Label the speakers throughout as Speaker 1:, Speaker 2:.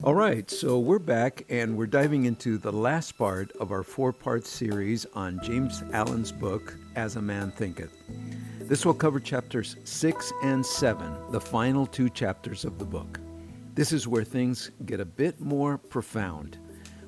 Speaker 1: All right, so we're back and we're diving into the last part of our four-part series on James Allen's book, As a Man Thinketh. This will cover chapters 6 and 7, the final two chapters of the book. This is where things get a bit more profound.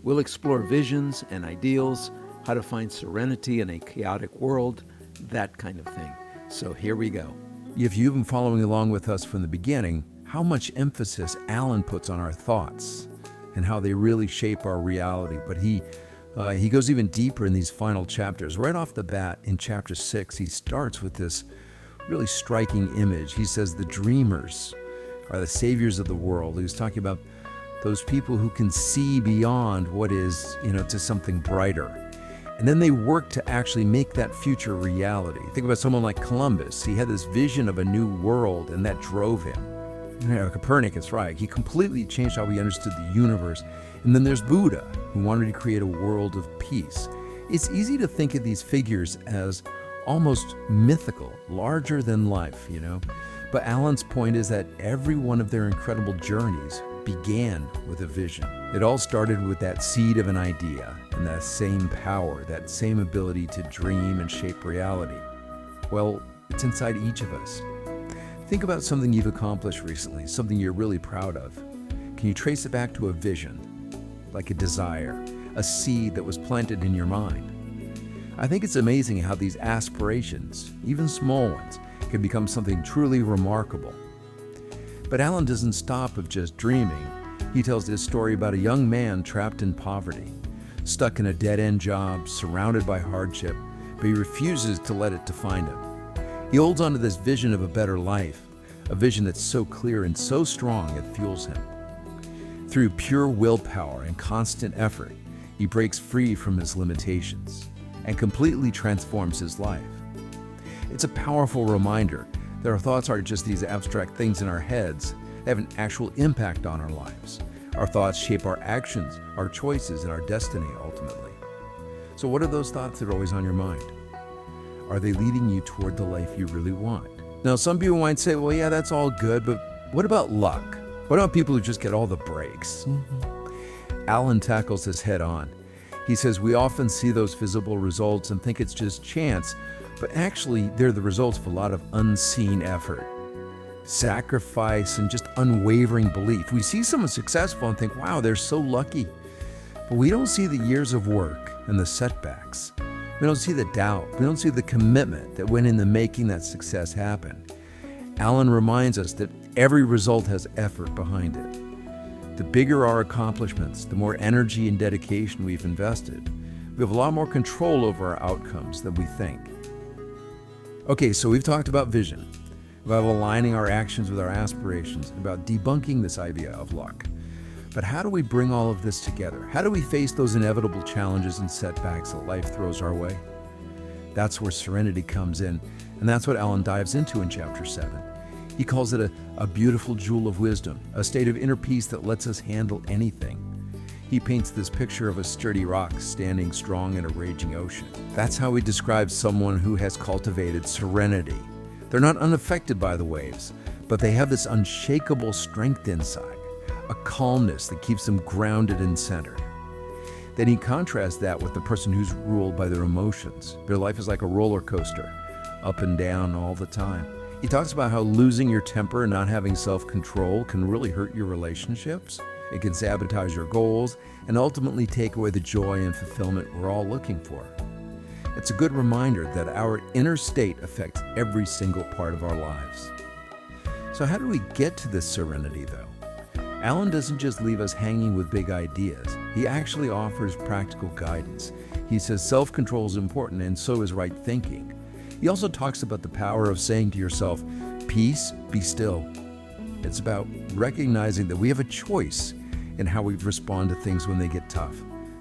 Speaker 1: We'll explore visions and ideals, how to find serenity in a chaotic world, that kind of thing. So here we go.
Speaker 2: If you've been following along with us from the beginning, how much emphasis Allen puts on our thoughts and how they really shape our reality. But he goes even deeper in these final chapters. Right off the bat, in chapter 6, he starts with this really striking image. He says the dreamers are the saviors of the world. He was talking about those people who can see beyond what is, to something brighter. And then they work to actually make that future reality. Think about someone like Columbus. He had this vision of a new world, and that drove him. Copernicus, right? He completely changed how we understood the universe. And then there's Buddha, who wanted to create a world of peace. It's easy to think of these figures as almost mythical, larger than life, But Allen's point is that every one of their incredible journeys began with a vision. It all started with that seed of an idea and that same power, that same ability to dream and shape reality. Well, it's inside each of us. Think about something you've accomplished recently, something you're really proud of. Can you trace it back to a vision, like a desire, a seed that was planted in your mind? I think it's amazing how these aspirations, even small ones, can become something truly remarkable. But Allen doesn't stop of just dreaming. He tells this story about a young man trapped in poverty, stuck in a dead-end job, surrounded by hardship, but he refuses to let it define him. He holds on to this vision of a better life, a vision that's so clear and so strong it fuels him. Through pure willpower and constant effort, he breaks free from his limitations and completely transforms his life. It's a powerful reminder that our thoughts aren't just these abstract things in our heads. They have an actual impact on our lives. Our thoughts shape our actions, our choices, and our destiny ultimately. So what are those thoughts that are always on your mind? Are they leading you toward the life you really want? Now, some people might say, well, yeah, that's all good, but what about luck? What about people who just get all the breaks? Allen tackles this head on. He says we often see those visible results and think it's just chance, but actually they're the results of a lot of unseen effort, sacrifice, and just unwavering belief. We see someone successful and think, wow, they're so lucky. But we don't see the years of work and the setbacks. We don't see the doubt. We don't see the commitment that went into making that success happen. Allen reminds us that every result has effort behind it. The bigger our accomplishments, the more energy and dedication we've invested. We have a lot more control over our outcomes than we think. Okay, so we've talked about vision, about aligning our actions with our aspirations, about debunking this idea of luck. But how do we bring all of this together? How do we face those inevitable challenges and setbacks that life throws our way? That's where serenity comes in, and that's what Allen dives into in chapter 7. He calls it a beautiful jewel of wisdom, a state of inner peace that lets us handle anything. He paints this picture of a sturdy rock standing strong in a raging ocean. That's how he describes someone who has cultivated serenity. They're not unaffected by the waves, but they have this unshakable strength inside, a calmness that keeps them grounded and centered. Then he contrasts that with the person who's ruled by their emotions. Their life is like a roller coaster, up and down all the time. He talks about how losing your temper and not having self-control can really hurt your relationships. It can sabotage your goals and ultimately take away the joy and fulfillment we're all looking for. It's a good reminder that our inner state affects every single part of our lives. So how do we get to this serenity, though? Allen doesn't just leave us hanging with big ideas. He actually offers practical guidance. He says self-control is important, and so is right thinking. He also talks about the power of saying to yourself, peace, be still. It's about recognizing that we have a choice in how we respond to things when they get tough.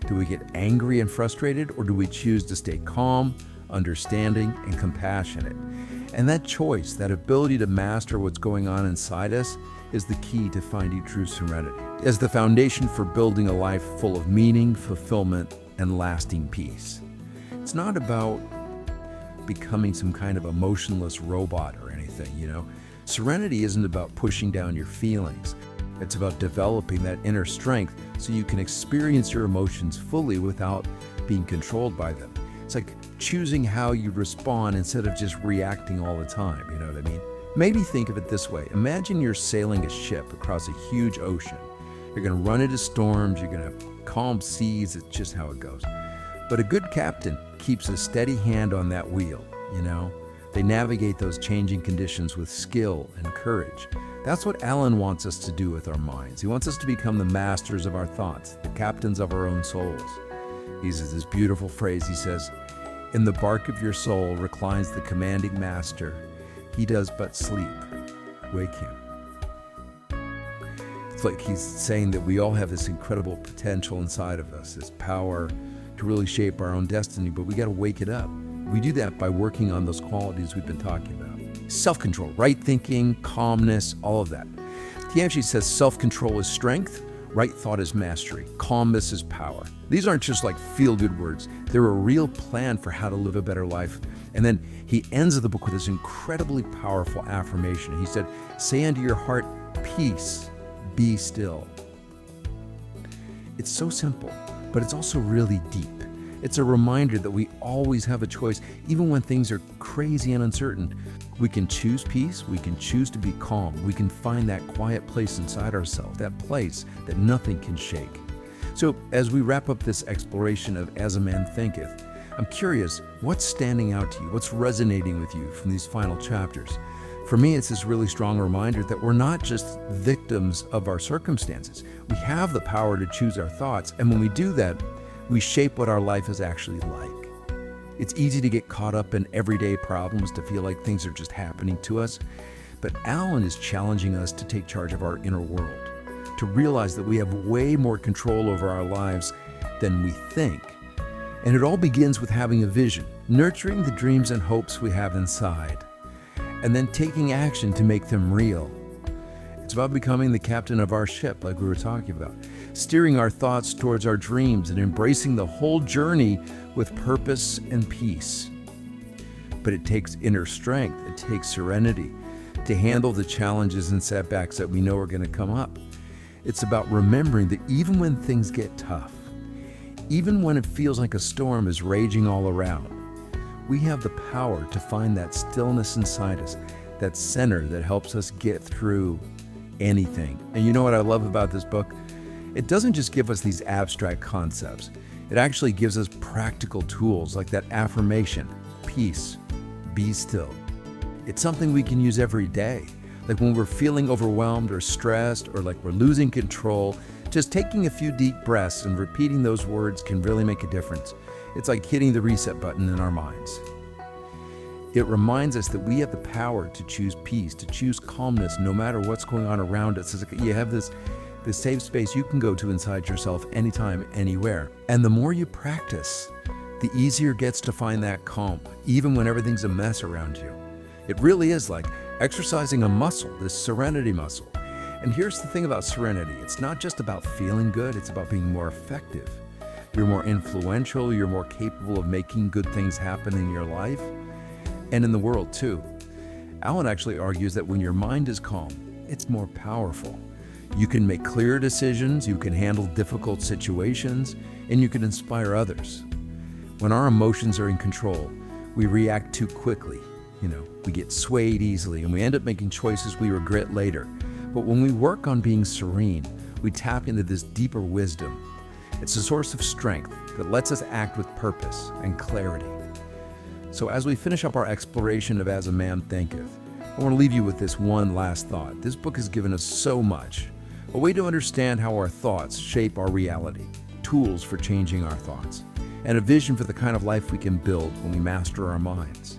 Speaker 2: Do we get angry and frustrated, or do we choose to stay calm, understanding, and compassionate? And that choice, that ability to master what's going on inside us, is the key to finding true serenity, as the foundation for building a life full of meaning, fulfillment, and lasting peace. It's not about becoming some kind of emotionless robot or anything, Serenity isn't about pushing down your feelings. It's about developing that inner strength so you can experience your emotions fully without being controlled by them. It's like choosing how you respond instead of just reacting all the time, you know what I mean? Maybe think of it this way. Imagine you're sailing a ship across a huge ocean. You're going to run into storms, you're going to have calm seas, it's just how it goes. But a good captain keeps a steady hand on that wheel, you know? They navigate those changing conditions with skill and courage. That's what Alan wants us to do with our minds. He wants us to become the masters of our thoughts, the captains of our own souls. He uses this beautiful phrase. He says, "In the bark of your soul reclines the commanding master. He does but sleep. Wake him." It's like he's saying that we all have this incredible potential inside of us, this power to really shape our own destiny, but we got to wake it up. We do that by working on those qualities we've been talking about. Self-control, right thinking, calmness, all of that. He actually says self-control is strength, right thought is mastery, calmness is power. These aren't just like feel-good words. They're a real plan for how to live a better life. And then he ends the book with this incredibly powerful affirmation. He said, "Say unto your heart, peace, be still." It's so simple, but it's also really deep. It's a reminder that we always have a choice, even when things are crazy and uncertain. We can choose peace, we can choose to be calm, we can find that quiet place inside ourselves, that place that nothing can shake. So as we wrap up this exploration of As a Man Thinketh, I'm curious, what's standing out to you? What's resonating with you from these final chapters? For me, it's this really strong reminder that we're not just victims of our circumstances. We have the power to choose our thoughts, and when we do that, we shape what our life is actually like. It's easy to get caught up in everyday problems, to feel like things are just happening to us. But Alan is challenging us to take charge of our inner world, to realize that we have way more control over our lives than we think. And it all begins with having a vision, nurturing the dreams and hopes we have inside, and then taking action to make them real. It's about becoming the captain of our ship, like we were talking about, steering our thoughts towards our dreams and embracing the whole journey with purpose and peace. But it takes inner strength, it takes serenity to handle the challenges and setbacks that we know are going to come up. It's about remembering that even when things get tough, even when it feels like a storm is raging all around, we have the power to find that stillness inside us, that center that helps us get through anything. And you know what I love about this book? It doesn't just give us these abstract concepts. It actually gives us practical tools like that affirmation, peace, be still. It's something we can use every day. Like when we're feeling overwhelmed or stressed or like we're losing control, just taking a few deep breaths and repeating those words can really make a difference. It's like hitting the reset button in our minds. It reminds us that we have the power to choose peace, to choose calmness, no matter what's going on around us. It's like you have this safe space you can go to inside yourself anytime, anywhere. And the more you practice, the easier it gets to find that calm, even when everything's a mess around you. It really is like exercising a muscle, this serenity muscle. And here's the thing about serenity. It's not just about feeling good, it's about being more effective. You're more influential, you're more capable of making good things happen in your life and in the world too. Alan actually argues that when your mind is calm, it's more powerful. You can make clear decisions, you can handle difficult situations, and you can inspire others. When our emotions are in control, we react too quickly. We get swayed easily, and we end up making choices we regret later. But when we work on being serene, we tap into this deeper wisdom. It's a source of strength that lets us act with purpose and clarity. So as we finish up our exploration of As a Man Thinketh, I want to leave you with this one last thought. This book has given us so much. A way to understand how our thoughts shape our reality, tools for changing our thoughts, and a vision for the kind of life we can build when we master our minds.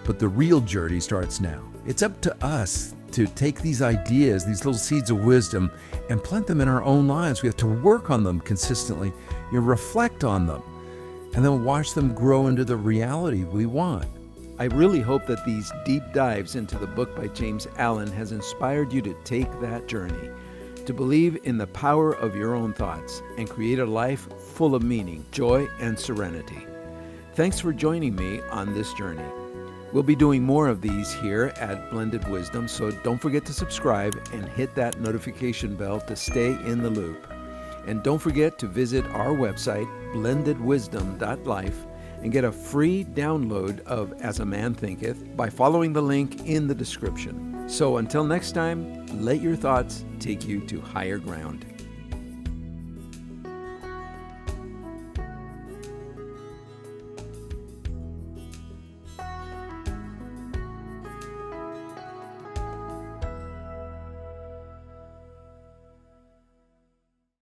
Speaker 2: But the real journey starts now. It's up to us to take these ideas, these little seeds of wisdom, and plant them in our own lives. We have to work on them consistently, reflect on them, and then watch them grow into the reality we want.
Speaker 1: I really hope that these deep dives into the book by James Allen has inspired you to take that journey, to believe in the power of your own thoughts and create a life full of meaning, joy, and serenity. Thanks for joining me on this journey. We'll be doing more of these here at Blended Wisdom, so don't forget to subscribe and hit that notification bell to stay in the loop. And don't forget to visit our website, blendedwisdom.life, and get a free download of As a Man Thinketh by following the link in the description. So until next time, let your thoughts take you to higher ground.